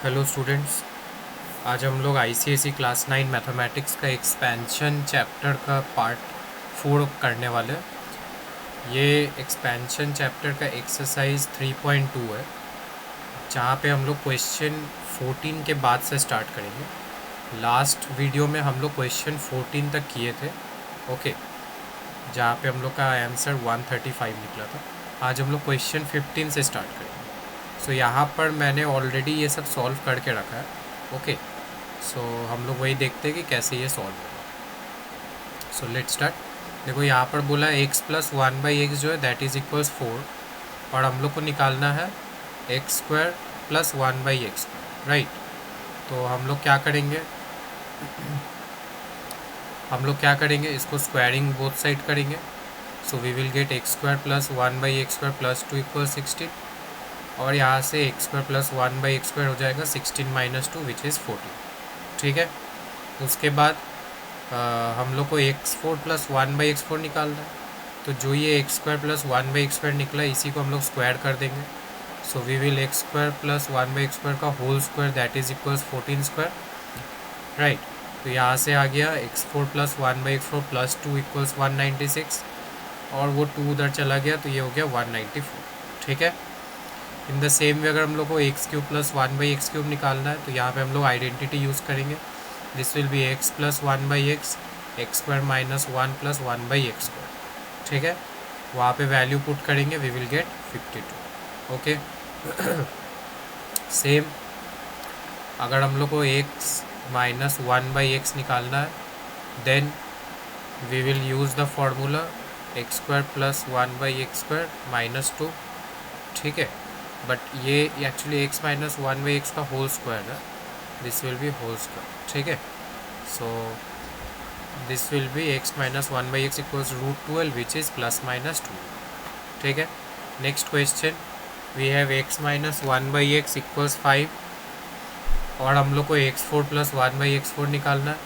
Hello students, आज हम लोग आईसीएसई क्लास 9 मैथमेटिक्स का एक्सपेंशन चैप्टर का पार्ट 4 करने वाले हैं। ये एक्सपेंशन चैप्टर का एक्सरसाइज 3.2 है, जहाँ पे हम लोग क्वेश्चन 14 के बाद से स्टार्ट करेंगे। लास्ट वीडियो में हम लोग क्वेश्चन 14 तक किए थे, ओके, जहाँ पे हम लोग का आंसर 135 निकला था। आज हम लोग क्वेश्चन 15 से स्टार्ट करेंगे। सो यहाँ पर मैंने ऑलरेडी ये सब सॉल्व करके रखा है, ओके। सो हम लोग वही देखते हैं कि कैसे ये सॉल्व होगा। So let start. देखो यहाँ पर बोला x प्लस 1/x जो है दैट इज़ इक्वल्स 4, और हम लोग को निकालना है x square plus 1/x, right. तो हम लोग क्या करेंगे, इसको स्क्वायरिंग बोथ साइड करेंगे। So we will get x square plus 1/x square plus 2 equal 16, और यहाँ से x square plus 1/x square हो जाएगा 16 माइनस 2 विच इज़ 14, ठीक है। उसके बाद हम लोग को x4 प्लस 1/x4 निकालना है। तो जो ये x square plus 1/x square निकला इसी को हम लोग स्क्वायर कर देंगे। So we will x square plus 1/x square का whole square that is equals 14 square, right. तो यहाँ से आ गया x4 plus 1/x4 plus 2 equals 196, और वो 2 उधर चला गया तो ये हो गया 194, ठीक है। इन द सेम वे अगर हम लोग को x³ प्लस 1/x³ निकालना है तो यहाँ पे हम लोग आइडेंटिटी यूज़ करेंगे। This will be x plus 1/x, x square minus 1 plus 1/x square, ठीक है। वहाँ पे वैल्यू पुट करेंगे, we will get 52, okay. Same अगर हम लोग को x माइनस 1/x निकालना है, then we will use the formula x square plus 1/x square minus 2, ठीक है। बट ये एक्चुअली x माइनस 1/x का होल स्क्वायर है, this will be whole square, ठीक है। So this will be x minus 1/x equals √12 which is plus minus 2, ठीक है। Next question we have x minus 1/x equals 5, और हम लोग को x4 प्लस 1/x4 निकालना है।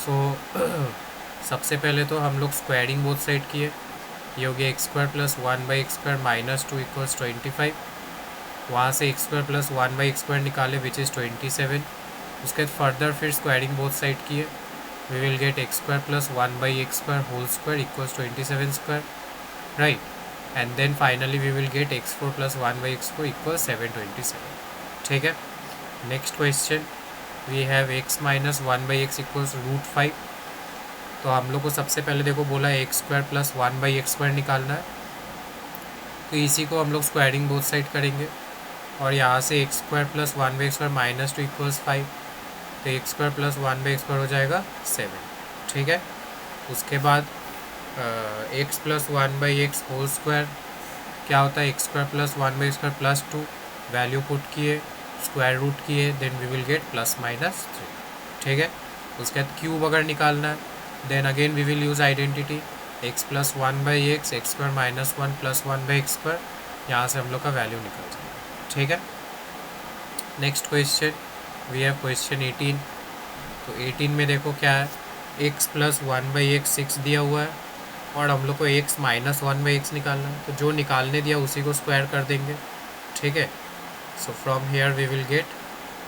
सो सबसे पहले तो हम लोग स्क्वायरिंग बोथ साइड किए, ये हो गया x square plus 1/x square minus 2 equals 25। वहाँ से x square plus 1/x square निकाले विच इज़ 27। उसके बाद फर्दर फिर स्क्वायरिंग बोथ साइड किए, we will get x square plus 1/x square whole square equals 27 square, right. And then finally we will get x4 plus 1/x4 equals 727, ठीक है। Next question we have x minus 1/x equals √5। तो हम लोग को सबसे पहले देखो बोला x square plus 1/x square निकालना है, तो इसी को हम लोग स्क्वायरिंग बोथ साइड करेंगे, और यहाँ से x square plus 1/x square minus 2 equals 5, तो x square plus 1/x square हो जाएगा 7, ठीक है। उसके बाद x plus 1/x whole square क्या होता है, x square plus 1/x square plus 2, value put किए, स्क्वायर रूट किए, then we will get plus minus 3, ठीक है। उसके बाद क्यूब अगर निकालना है, then again we will use identity x plus 1/x, x square minus 1 plus 1/x square, यहाँ से हम लोग का वैल्यू निकल जाएगा, ठीक है। Next question we have question 18। तो 18 में देखो क्या है, x प्लस 1/x 6 दिया हुआ है, और हम लोग को x माइनस 1/x निकालना है। तो जो निकालने दिया उसी को स्क्वायर कर देंगे, ठीक है। So from here we will get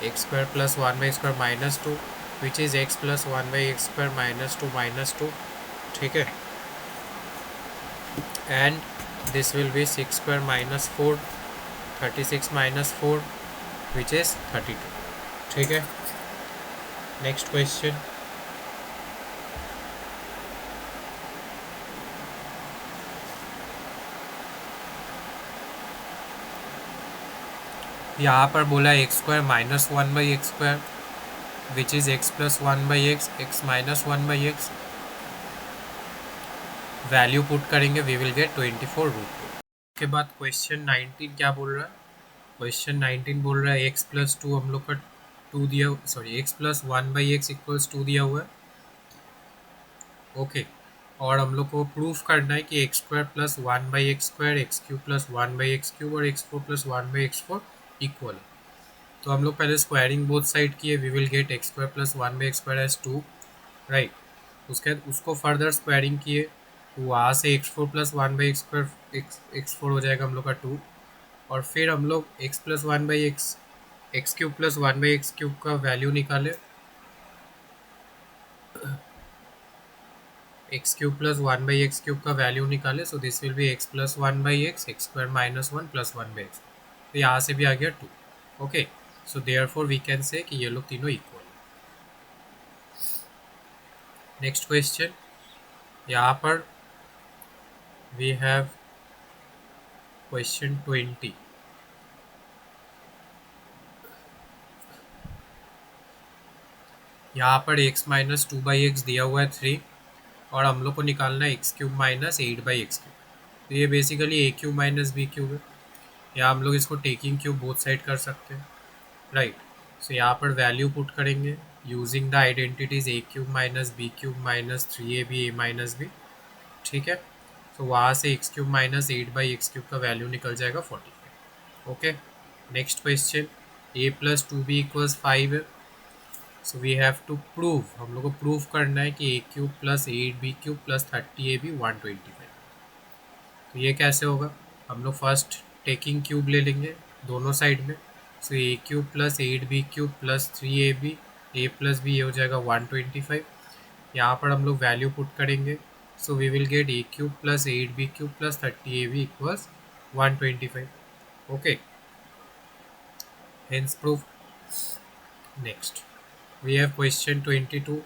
x square plus 1/x square minus 2 which is x plus 1/x square minus 2, ठीक है। And this will be 6 square minus 4, 36 minus 4 which is 32, ठीक है। नेक्स्ट क्वेश्चन यहाँ पर बोला x square minus 1/x square which is x plus 1/x, x minus 1/x, value put करेंगे, we will get 24√2। के बाद क्वेश्चन 19 क्या बोल रहा है, क्वेश्चन 19 बोल रहा है x प्लस 2 हम लोग का 2 दिया, sorry x plus 1/x equals 2 दिया हुआ है, ओके। और हम लोग को प्रूफ करना है कि x square plus 1/x square, x³ plus 1/x³ और x4 प्लस 1/x4 इक्वल है। तो हम लोग पहले स्क्वायरिंग बोथ साइड किए, we will get x square plus 1/x square as 2, right. उसके बाद उसको फर्दर स्क्वायरिंग किए, तो वहाँ से x4 plus 1/x square x4 हो जाएगा हम लोग का 2, और फिर हम लोग x plus 1/x x cube plus 1/x³ का वैल्यू निकाले, x³ प्लस 1/x³ का वैल्यू निकाले, so this will be x plus 1/x, x² minus 1 plus 1/x। तो यहाँ से भी आ गया 2। Okay, so therefore we can say कि ये लोग तीनों इक्वल है। नेक्स्ट क्वेश्चन, यहाँ पर वी हैव क्वेश्चन 20। यहाँ पर x माइनस 2/x दिया हुआ है 3, और हम लोग को निकालना है x³ माइनस 8/x³। तो ये बेसिकली a³ माइनस b³ है, या हम लोग इसको टेकिंग क्यूब बोथ साइड कर सकते हैं, राइट। सो यहाँ पर वैल्यू पुट करेंगे using the identities a³ minus b³ minus 3ab a minus b, ठीक है। तो वहाँ से x³ माइनस 8/x³ का वैल्यू निकल जाएगा 45। Okay, next question, a plus 2b equals 5 है। So we have to prove, हम लोग को प्रूव करना है कि a³ plus 8b³ plus 30ab 125। तो ये कैसे होगा, हम लोग फर्स्ट टेकिंग क्यूब ले लेंगे दोनों साइड में। सो a³ plus 8b³ plus 3ab a plus b, ये हो जाएगा 125। यहाँ पर हम लोग वैल्यू पुट करेंगे, so we will get a³ plus 8b³ plus 30ab equals 125। Okay, hence proof. Next we have question 22।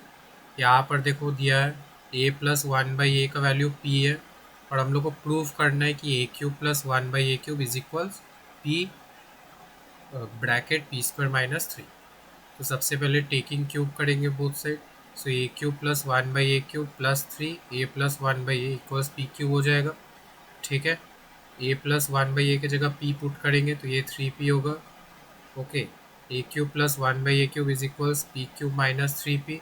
यहाँ पर देखो दिया है a प्लस 1/a का वैल्यू p है, और हम लोग को प्रूव करना है कि a³ plus 1/a³ is equals p bracket p² minus 3। तो सबसे पहले टेकिंग क्यूब करेंगे both side. So a³ plus 1/a³ plus 3 a plus 1/a equals p³ हो जाएगा, ठीक है। a प्लस 1/a की जगह p पुट करेंगे तो ये 3p होगा। Okay, a³ plus 1/a³ is equals p³ minus 3p।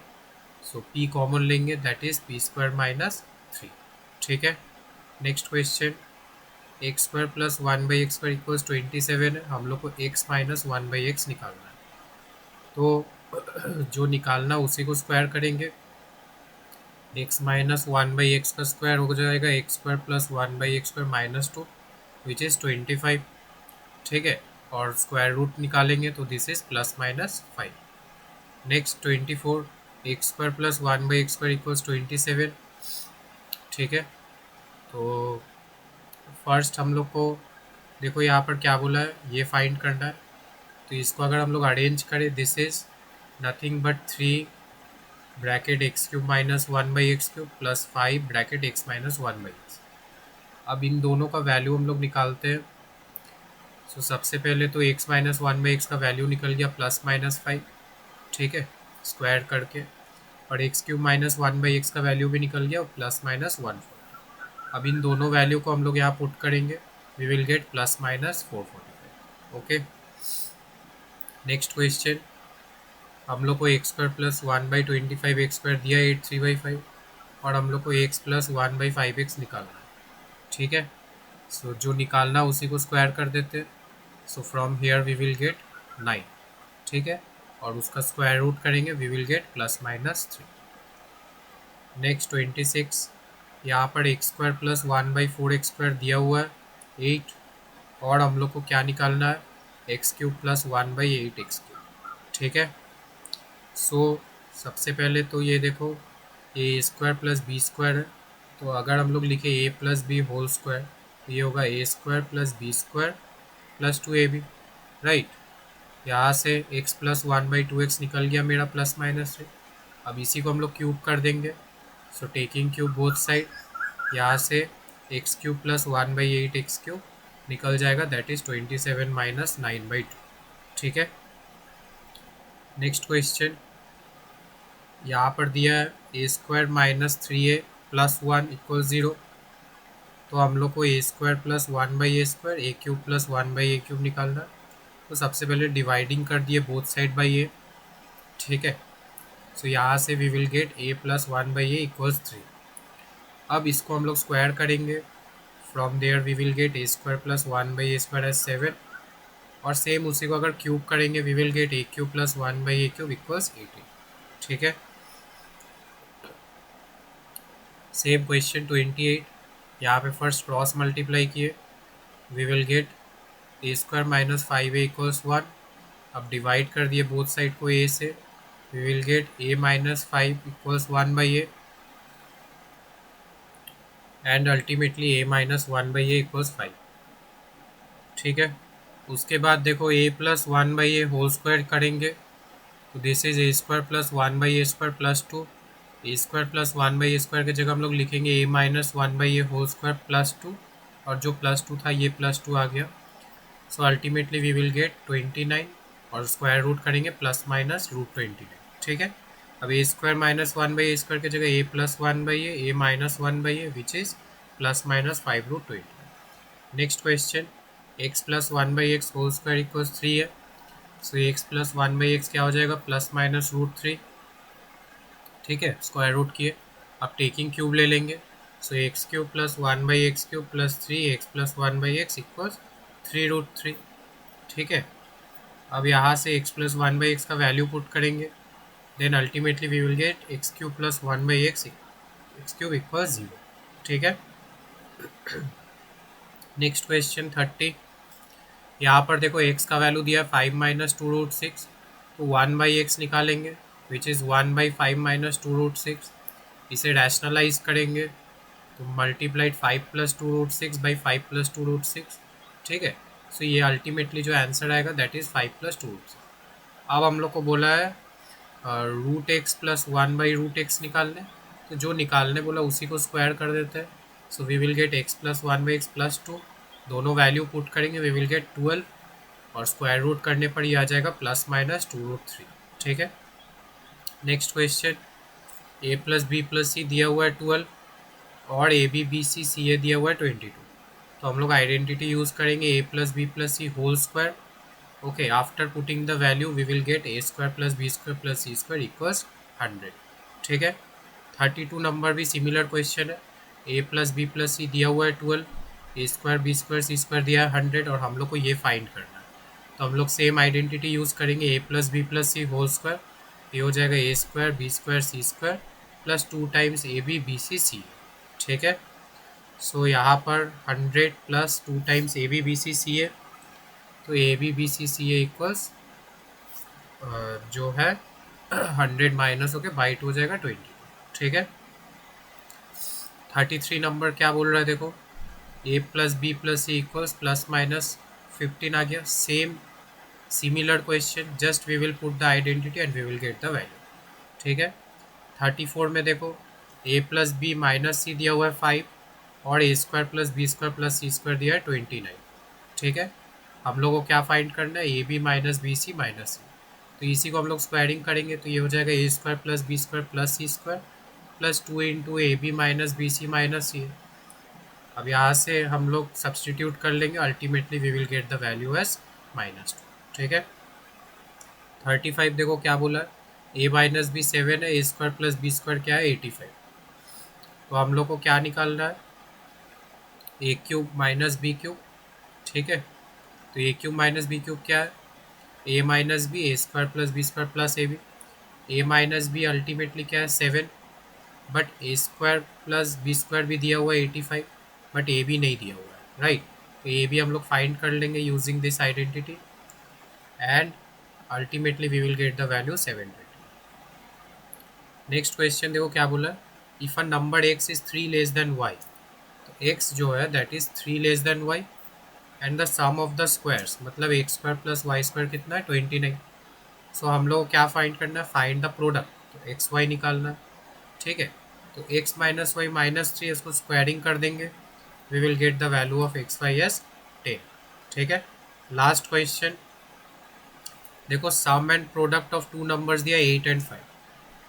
So p common लेंगे, दैट इज p² माइनस 3, ठीक है। Next question, x² plus 1/x² equals 27 है। हम लोग को x माइनस 1/x निकालना है, तो जो निकालना उसी को स्क्वायर करेंगे। x माइनस 1/x का स्क्वायर हो जाएगा x² plus 1/x² minus 2 which is 25, ठीक है। और स्क्वायर रूट निकालेंगे तो this is plus minus 5। Next 24, x² plus 1/x² equals 27, ठीक है। तो फर्स्ट हम लोग को देखो यहाँ पर क्या बोला है, ये फाइंड करना है। तो इसको अगर हम लोग अरेंज करें, this is nothing but 3 bracket x³ minus 1/x³ plus 5 bracket x minus 1/x। अब इन दोनों का वैल्यू हम लोग निकालते हैं। सो सबसे पहले तो x माइनस 1/x का वैल्यू निकल गया प्लस माइनस 5, ठीक है, स्क्वायर करके। और x³ माइनस 1/x का वैल्यू भी निकल गया प्लस माइनस 140। अब इन दोनों वैल्यू को हम लोग यहाँ पुट करेंगे, we will get plus minus 445। Okay, next question, हम लोग को x² प्लस 1/25x² दिया 83/5, और हम लोग को x प्लस 1/5x निकालना है, ठीक है। सो जो निकालना उसी को स्क्वायर कर देते। So from here we will get 9, ठीक है, और उसका स्क्वायर रूट करेंगे, we will get plus minus 3। Next 26, यहाँ पर x² प्लस 1/4x² दिया हुआ है 8, और हम लोग को क्या निकालना है, x³ प्लस 1/8x³, ठीक है। सो सबसे पहले तो ये देखो a² प्लस b² है, तो अगर हम लोग लिखे a plus B whole square तो ये होगा a² plus b² plus 2ab, right. यहाँ से x प्लस 1/2x निकल गया मेरा प्लस माइनस 3। अब इसी को हम लोग क्यूब कर देंगे। So taking cube both side, यहाँ से x³ प्लस 1/8x³ निकल जाएगा, दैट इज 27 माइनस 9/2, ठीक है। नेक्स्ट क्वेश्चन, यहाँ पर दिया है a² minus 3a plus 1 equal 0। तो हम लोग को a² plus 1/a² a³ plus 1/a³ निकालना है। तो सबसे पहले डिवाइडिंग कर दिए बोथ साइड बाई a, ठीक है। सो यहाँ से we will get a plus 1/a equals 3। अब इसको हम लोग स्क्वायर करेंगे, from there we will get a² plus 1/a² as 7, और सेम उसी को अगर क्यूब करेंगे we will get a³ plus 1/a³ equals 18, ठीक है। सेम क्वेश्चन 28, यहाँ पे फर्स्ट क्रॉस मल्टीप्लाई किए, we will get a² minus 5a equals 1। अब डिवाइड कर दिए बोथ साइड को a से, we will get a minus 5 equals 1/a and ultimately a minus 1/a equals 5। ठीक है, उसके बाद देखो a plus 1/a whole square करेंगे, तो this is a square plus 1/a square plus 2। A square plus 1/a square की जगह हम लोग लिखेंगे a minus 1/a whole square plus 2, और जो प्लस 2 था ये प्लस 2 आ गया। So ultimately we will get 29, और स्क्वायर रूट करेंगे प्लस माइनस रूट 29। ठीक है, अब ए स्क्वायर माइनस 1/a स्क्वायर की जगह a plus 1/a, a minus 1/a which is plus minus 5 root 29। Next question, x plus 1/x whole square equals 3 है, सो x plus 1/x क्या हो जाएगा, प्लस माइनस रूट 3। ठीक है, स्क्वायर रूट किए, अब टेकिंग क्यूब ले लेंगे, so x cube plus 1/x cube plus 3x plus 1/x equals 3 root 3। ठीक है, अब यहाँ से x प्लस 1/x का वैल्यू पुट करेंगे, then ultimately we will get x cube plus 1/x x cube equals 0। ठीक है, नेक्स्ट क्वेश्चन 30, यहाँ पर देखो x का वैल्यू दिया है 5 माइनस 2 रूट 6, तो 1/x निकालेंगे विच इज़ 1/5 माइनस 2 रूट 6। इसे रैशनलाइज करेंगे तो multiplied 5 plus 2 root 6 by 5 plus 2 root 6। ठीक है, सो ये अल्टीमेटली जो आंसर आएगा दैट इज़ 5 प्लस 2 रूट 6। अब हम लोग को बोला है रूट एक्स प्लस 1/√x निकालने, तो जो निकालने बोला उसी को स्क्वायर कर देते हैं। So we will get x plus 1/x plus 2, दोनों वैल्यू पुट करेंगे, वी विल गेट 12, और स्क्वायर रूट करने पर ये आ जाएगा प्लस माइनस 2 रूट 3। ठीक है, next question, a plus B plus सी दिया हुआ है 12, और ए बी बी सी सी ए दिया हुआ है 22। तो हम लोग आइडेंटिटी यूज़ करेंगे a plus B plus C whole square. Okay, after putting the value we will get a square plus B square plus C square equals 100। ठीक है, 32 नंबर भी सिमिलर क्वेश्चन है, a प्लस बी प्लस सी दिया हुआ है 12, a square B square C square दिया है 100, और हम लोग को ये फाइंड करना है। तो हम लोग सेम आइडेंटिटी यूज़ करेंगे, a plus B plus C whole square, ये हो जाएगा a square B square C square plus 2 times a b b c c. ठीक है, सो यहाँ पर 100 plus 2 times a b b c c है, तो a b b c c a equals जो है 100 माइनस होकर बाइट हो जाएगा 20। ठीक है, 33 नंबर क्या बोल रहा है देखो, a plus B plus C equals plus minus 15 आ गया। Same similar question, just we will put the identity and we will get the value. ठीक है, 34 में देखो a plus B minus C दिया हुआ है 5, और a square plus B square plus C square दिया है 29। ठीक है, हम लोग को क्या फाइंड करना है, a b minus b c minus c, तो इसी को हम लोग स्क्वायरिंग करेंगे, तो ये हो जाएगा a square plus B square plus C square plus 2 into a b minus b c minus c. अब यहाँ से हम लोग सब्सटीट्यूट कर लेंगे, ultimately we will get the value as -2। ठीक है, 35 देखो क्या बोला है, a माइनस बी 7 है, a square plus B square क्या है 85। तो हम लोग को क्या निकालना है, a cube minus b cube. ठीक है, तो a cube minus b cube क्या है, a minus b a square plus B square plus a b. A minus b ultimately क्या है 7, but a square plus B square भी दिया हुआ है 85, बट ए बी नहीं दिया हुआ है, राइट। तो ए बी हम लोग फाइंड कर लेंगे using this identity, and ultimately we will get the value 720। Next question देखो क्या बोला, if a number x is 3 less than y, तो x जो है that is 3 less than y, and the sum of the squares, मतलब x square plus y square कितना है 29। सो हम लोग को क्या फाइंड करना है, फाइंड द प्रोडक्ट, तो एक्स वाई निकालना है। ठीक है, तो x माइनस वाई माइनस 3, इसको स्क्वायरिंग कर देंगे, we will get the value of x y as 10। ठीक है, लास्ट क्वेश्चन देखो, sum and product of 2 numbers दिया 8 एंड 5,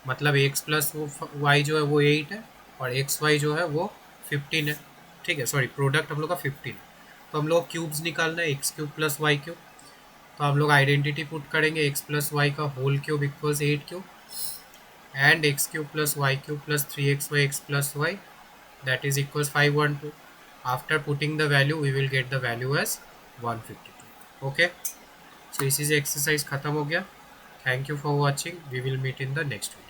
मतलब x प्लस वाई जो है वो 8 है, और एक्स वाई जो है वो 15 है। ठीक है, सॉरी प्रोडक्ट हम लोग का 15 है, तो हम लोग क्यूब्स निकालना है, x cube plus y cube. तो हम लोग आइडेंटिटी पुट करेंगे, एक्स प्लस वाई का whole cube equals 8 cube, and x cube plus y cube plus 3xy x plus y that is equals 512। After putting the value we will get the value as 152। Okay, so इसी से exercise खत्म हो गया। Thank you for watching, we will meet in the next video.